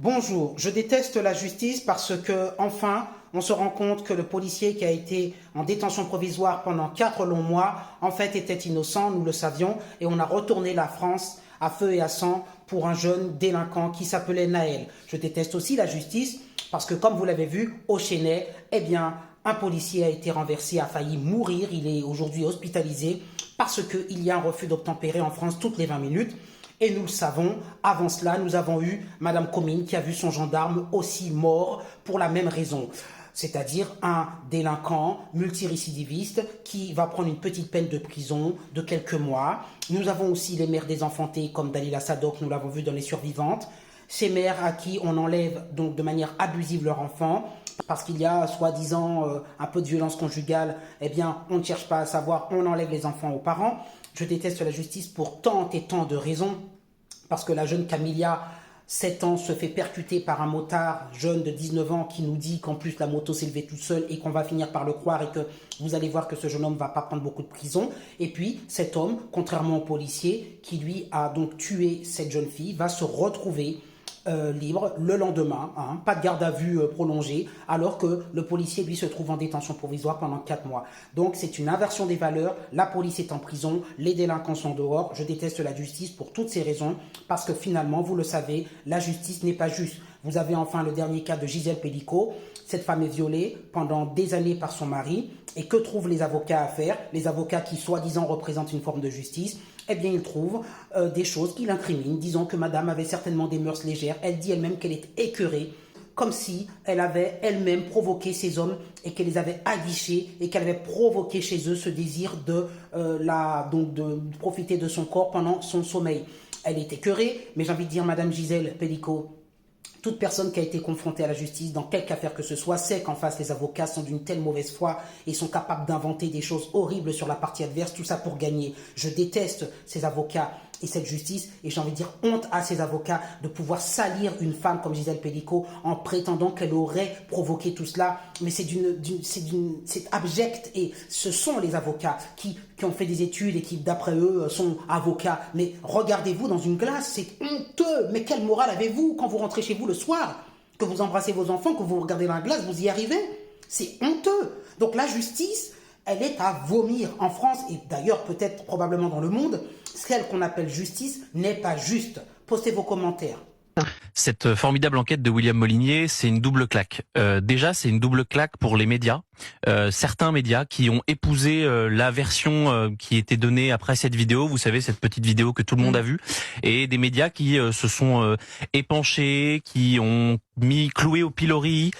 Bonjour, je déteste la justice parce que, enfin, on se rend compte que le policier qui a été en détention provisoire pendant 4 longs mois, en fait, était innocent, nous le savions, et on a retourné la France à feu et à sang pour un jeune délinquant qui s'appelait Naël. Je déteste aussi la justice parce que, comme vous l'avez vu, au Chesnay, eh bien, un policier a été renversé, a failli mourir, il est aujourd'hui hospitalisé parce qu'il y a un refus d'obtempérer en France toutes les 20 minutes. Et nous le savons, avant cela, nous avons eu Madame Comines qui a vu son gendarme aussi mort pour la même raison. C'est-à-dire un délinquant multirécidiviste qui va prendre une petite peine de prison de quelques mois. Nous avons aussi les mères désenfantées comme Dalila Sadok, nous l'avons vu dans Les Survivantes. Ces mères à qui on enlève donc de manière abusive leur enfant parce qu'il y a soi-disant un peu de violence conjugale, eh bien on ne cherche pas à savoir, on enlève les enfants aux parents. Je déteste la justice pour tant et tant de raisons, parce que la jeune Camilla, 7 ans, se fait percuter par un motard jeune de 19 ans qui nous dit qu'en plus la moto s'est levée toute seule et qu'on va finir par le croire et que vous allez voir que ce jeune homme ne va pas prendre beaucoup de prison. Et puis cet homme, contrairement au policier qui lui a donc tué cette jeune fille, va se retrouver libre le lendemain, pas de garde à vue prolongée, alors que le policier, lui, se trouve en détention provisoire pendant 4 mois. Donc c'est une inversion des valeurs, la police est en prison, les délinquants sont dehors. Je déteste la justice pour toutes ces raisons, parce que finalement, vous le savez, la justice n'est pas juste. Vous avez enfin le dernier cas de Gisèle Pelicot. Cette femme est violée pendant des années par son mari. Et que trouvent les avocats à faire? Les avocats qui, soi-disant, représentent une forme de justice. Eh bien, ils trouvent des choses qui l'incriminent, disant que madame avait certainement des mœurs légères. Elle dit elle-même qu'elle est écœurée, comme si elle avait elle-même provoqué ces hommes et qu'elle les avait aguichés et qu'elle avait provoqué chez eux ce désir de profiter de son corps pendant son sommeil. Elle est écœurée, mais j'ai envie de dire, madame Gisèle Pelicot, toute personne qui a été confrontée à la justice, dans quelque affaire que ce soit, sait qu'en face, les avocats sont d'une telle mauvaise foi et sont capables d'inventer des choses horribles sur la partie adverse, tout ça pour gagner. Je déteste ces avocats et cette justice, et j'ai envie de dire honte à ces avocats de pouvoir salir une femme comme Gisèle Pelicot en prétendant qu'elle aurait provoqué tout cela. Mais c'est abject, et ce sont les avocats qui ont fait des études et qui, d'après eux, sont avocats. Mais regardez-vous dans une glace, c'est honteux. Mais quelle morale avez-vous quand vous rentrez chez vous le soir, que vous embrassez vos enfants, que vous regardez dans la glace, vous y arrivez? C'est honteux. Donc la justice, elle est à vomir en France, et d'ailleurs peut-être probablement dans le monde. Celle qu'on appelle justice n'est pas juste. Postez vos commentaires. Cette formidable enquête de William Molinier, c'est une double claque. Déjà, c'est une double claque pour les médias. Certains médias qui ont épousé la version qui était donnée après cette vidéo, vous savez, cette petite vidéo que tout le monde a vue, et des médias qui se sont épanchés, qui ont cloué au pilori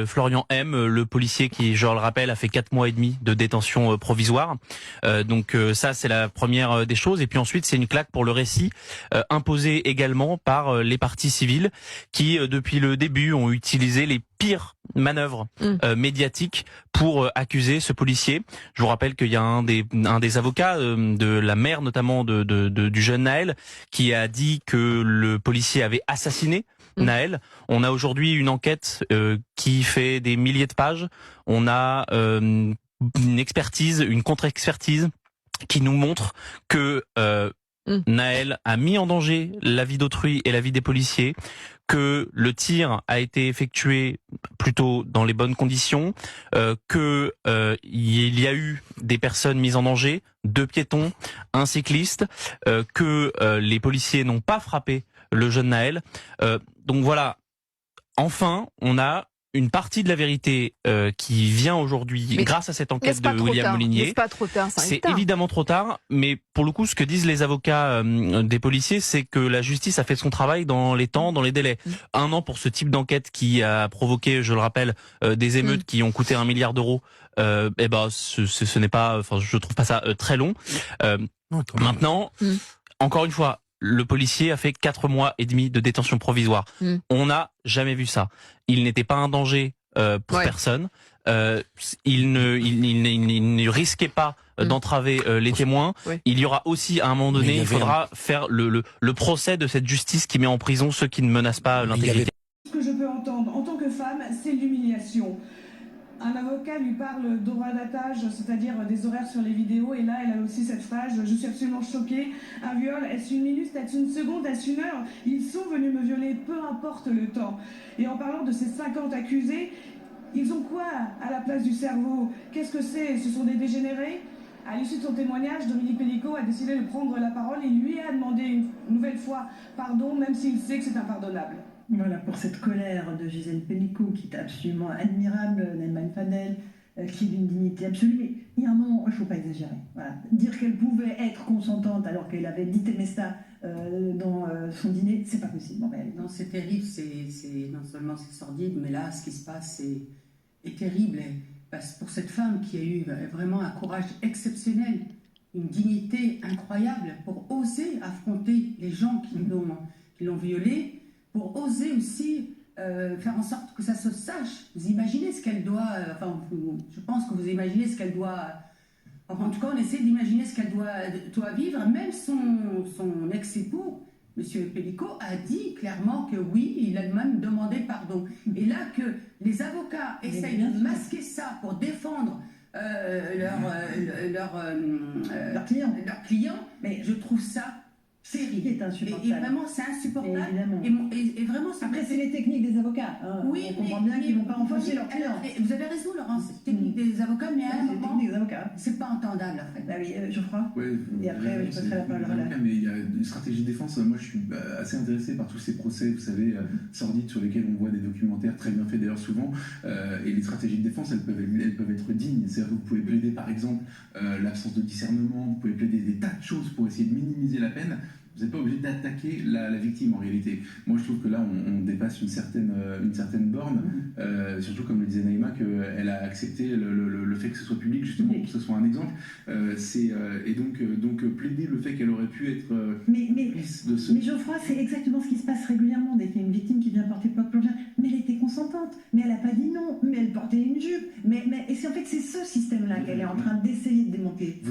Florian M, le policier qui, je le rappelle, a fait 4 mois et demi de détention provisoire. Donc ça, c'est la première des choses. Et puis ensuite, c'est une claque pour le récit imposé également par les partis civils qui, depuis le début, ont utilisé les pires manœuvres médiatiques pour accuser ce policier. Je vous rappelle qu'il y a un des avocats de la mère notamment du jeune Naël qui a dit que le policier avait assassiné Naël. On a aujourd'hui une enquête qui fait des milliers de pages. On a une expertise, une contre-expertise qui nous montre que Naël a mis en danger la vie d'autrui et la vie des policiers, que le tir a été effectué plutôt dans les bonnes conditions, que il y a eu des personnes mises en danger, 2 piétons, un cycliste, que les policiers n'ont pas frappé le jeune Naël. Donc voilà, enfin, on a une partie de la vérité qui vient aujourd'hui grâce à cette enquête de William Molinier. N'est-ce pas trop tard? C'est évidemment trop tard, mais pour le coup, ce que disent les avocats des policiers, c'est que la justice a fait son travail dans les temps, dans les délais. 1 an pour ce type d'enquête qui a provoqué, je le rappelle, des émeutes qui ont coûté 1 milliard d'euros. Ce n'est pas, enfin, je trouve pas ça très long. Maintenant, encore une fois, le policier a fait 4 mois et demi de détention provisoire. On n'a jamais vu ça. Il n'était pas un danger pour personne. Il ne risquait pas d'entraver les témoins. Il y aura aussi, à un moment donné, il faudra faire le procès de cette justice qui met en prison ceux qui ne menacent pas l'intégrité. Ce que je peux entendre en tant que femme, c'est l'humiliation. Un avocat lui parle d'horodatage, c'est-à-dire des horaires sur les vidéos, et là, elle a aussi cette phrase « Je suis absolument choquée. Un viol, est-ce une minute, est-ce une seconde, est-ce une heure? Ils sont venus me violer, peu importe le temps. » Et en parlant de ces 50 accusés, ils ont quoi à la place du cerveau? Qu'est-ce que c'est? Ce sont des dégénérés? À l'issue de son témoignage, Dominique Pénicaud a décidé de prendre la parole et lui a demandé une nouvelle fois pardon, même s'il sait que c'est impardonnable. Voilà, pour cette colère de Gisèle Pénicaud, qui est absolument admirable, Nelman Fadel, qui est d'une dignité absolue, mais il y a un moment, il ne faut pas exagérer. Voilà. Dire qu'elle pouvait être consentante alors qu'elle avait dit Temesta dans son dîner, c'est pas possible en réalité. Non, c'est terrible, non seulement c'est sordide, mais là, ce qui se passe est terrible. Parce que pour cette femme qui a eu vraiment un courage exceptionnel, une dignité incroyable pour oser affronter les gens qui l'ont violée, pour oser aussi faire en sorte que ça se sache. Vous imaginez ce qu'elle doit... je pense que vous imaginez ce qu'elle doit... En tout cas, on essaie d'imaginer ce qu'elle doit vivre. Même son ex-époux, M. Pénicaud, a dit clairement que oui, il a même demandé pardon. Et là, que les avocats essayent de masquer ça pour défendre leurs clients, mais je trouve ça terrible. Qui est insupportable. Et vraiment, c'est insupportable. Et vraiment, après, c'est les techniques des avocats. Hein. Oui, on comprend bien qu'ils ne vont pas enfoncer leurs clients. Vous avez raison, Laurence, c'est technique des avocats, mais à un moment, c'est pas entendable, en fait. Bah oui, Geoffroy. Ouais, et après, je passerai la parole à la... Mais il y a une stratégie de défense. Moi, je suis assez intéressé par tous ces procès, vous savez, sordides, sur lesquels on voit des documentaires très bien faits d'ailleurs souvent. Et les stratégies de défense, elles peuvent être dignes. C'est-à-dire que vous pouvez plaider, par exemple, l'absence de discernement. Vous pouvez plaider des tas de choses pour essayer de minimiser la peine. Vous n'êtes pas obligé d'attaquer la victime en réalité. Moi je trouve que là on dépasse une certaine borne, surtout comme le disait Naïma, qu'elle a accepté le fait que ce soit public justement pour que ce soit un exemple. Et donc plaider le fait qu'elle aurait pu être prise de ce... Mais Geoffroy, c'est exactement ce qui se passe régulièrement dès qu'il y a une victime qui vient porter plainte pour le mais elle était consentante, mais elle n'a pas dit non, mais elle portait une jupe. Et en fait c'est ce système-là qu'elle est en train d'essayer de démonter.